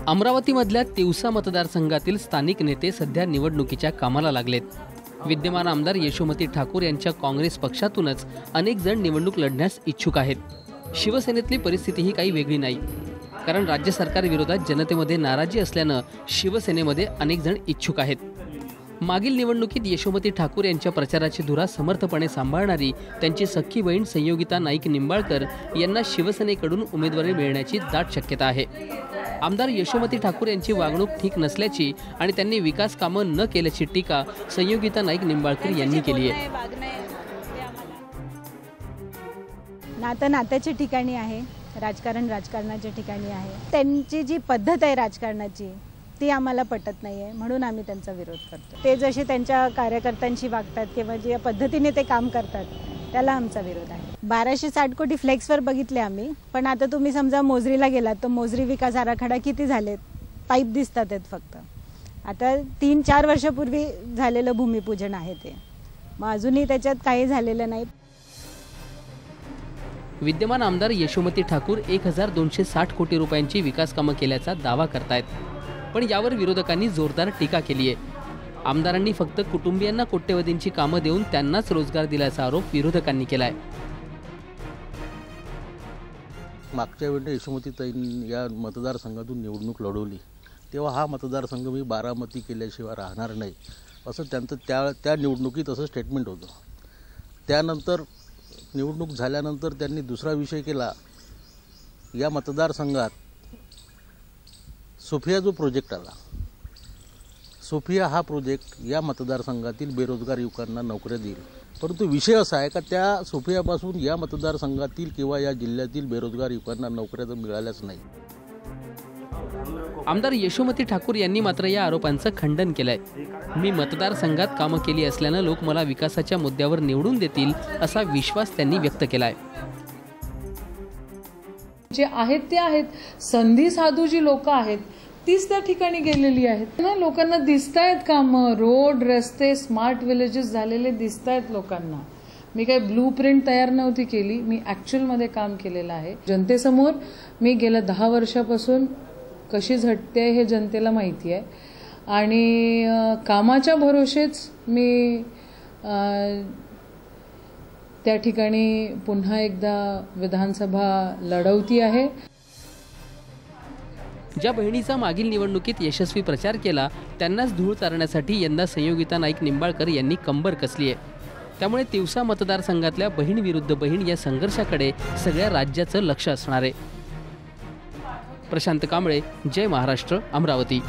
अमरावतीमधल्या तिवसा मतदारसंघातील स्थानिक नेते सध्या निवडणुकीच्या कामाला लागलेत। विद्यमान आमदार यशोमती ठाकूर यांच्या काँग्रेस पक्षातूनच अनेक जण निवडणूक लढण्यास इच्छुक आहेत। शिवसेनेतली परिस्थितीही काही वेगळी नाही, कारण राज्य सरकार विरोधात जनतेमध्ये नाराजी असल्याने शिवसेनेमध्ये अनेक जण इच्छुक आहेत। मागील निवडणुकीत यशोमती ठाकूर यांच्या प्रचाराची धुरा समर्थपणे सांभाळणारी त्यांची सख्खी बहीण संयोगिता नाईक निंबाळकर यांना शिवसेनेकडून उमेदवारी मिळण्याची दाट शक्यता आहे। आमदार यशोमती ठाकूर यांची वागणूक ठीक नसल्याची आणि त्यांनी विकास कामं न केल्याची टीका संयोगिता नाईक निंबाळकर यांनी केली आहे। नातं नात्याच्या ठिकाणी आहे, राजकारण राजकारणाच्या ठिकाणी आहे। त्यांची जी पद्धत आहे राजकारणाची ती आम्हाला पटत नाहीये, म्हणून आम्ही त्यांचा विरोध करतो। ते जसे त्यांच्या कार्यकर्त्यांशी वागतात किंवा ज्या पद्धतीने ते काम करतात त्याला आमचा विरोध आहे। 1260 कोटी फ्लेक्सवर बघितले आम्ही, पण आता तुम्ही समजा मोजरीला गेलात तर मोजरी विकास आराखडा किती झालेत? पाईप दिसतात आहेत फक्त। आता 3-4 वर्षापूर्वी झालेलं भूमिपूजन आहे ते, मग अजूनही त्याच्यात काही झालेलं नाही। विद्यमान आमदार यशोमती ठाकूर 1260 कोटी रुपयांची विकास कामं केल्याचा दावा करतायत, पण यावर विरोधकांनी जोरदार टीका केली आहे। आमदारांनी फक्त कुटुंबियांना कोट्यवधींची कामं देऊन त्यांनाच रोजगार दिल्याचा आरोप विरोधकांनी केलाय। मागच्या वेळी यशोमतीताईंनी या मतदारसंघातून निवडणूक लढवली तेव्हा हा मतदारसंघ मी बारामती केल्याशिवाय राहणार नाही असं त्यांचं त्या निवडणुकीत असं स्टेटमेंट होतं। त्यानंतर निवडणूक झाल्यानंतर त्यांनी दुसरा विषय केला, या मतदारसंघात सोफिया जो प्रोजेक्ट आला, सोफिया हा प्रोजेक्ट या मतदारसंघातील बेरोजगार युवकांना नोकऱ्या देईल, परंतु विषय असा आहे का त्या सोफियापासून या मतदारसंघातील किंवा या जिल्ह्यातील बेरोजगार युवकांना नोकऱ्या तर मिळाल्याच नाही। आमदार यशोमती ठाकूर यांनी मात्र या आरोपांचं खंडन केलंय। मी मतदारसंघात कामं केली असल्यानं लोक मला विकासाच्या मुद्द्यावर निवडून देतील असा विश्वास त्यांनी व्यक्त केलाय। जे आहेत ते आहेत, संधी साधू जी लोक आहेत तीच त्या ठिकाणी गेलेली आहेत ना। लोकांना दिसतायत कामं, रोड रस्ते स्मार्ट विलेजेस झालेले दिसतायत लोकांना। मी काही ब्लूप्रिंट तयार नव्हती केली, मी ॲक्च्युअलमध्ये काम केलेलं आहे। जनतेसमोर मी गेल्या 10 वर्षापासून कशी झटते हे जनतेला माहिती आहे, आणि कामाच्या भरोशेच मी त्या ठिकाणी पुन्हा एकदा विधानसभा लढवती आहे। ज्या बहिणीचा मागील निवडणुकीत यशस्वी प्रचार केला त्यांनाच धूळ चारण्यासाठी यंदा संयोगिता नाईक निंबाळकर यांनी कंबर कसली आहे। त्यामुळे तिवसा मतदारसंघातल्या बहीण विरुद्ध बहीण या संघर्षाकडे सगळ्या राज्याचं लक्ष असणार आहे। प्रशांत कांबळे, जय महाराष्ट्र, अमरावती।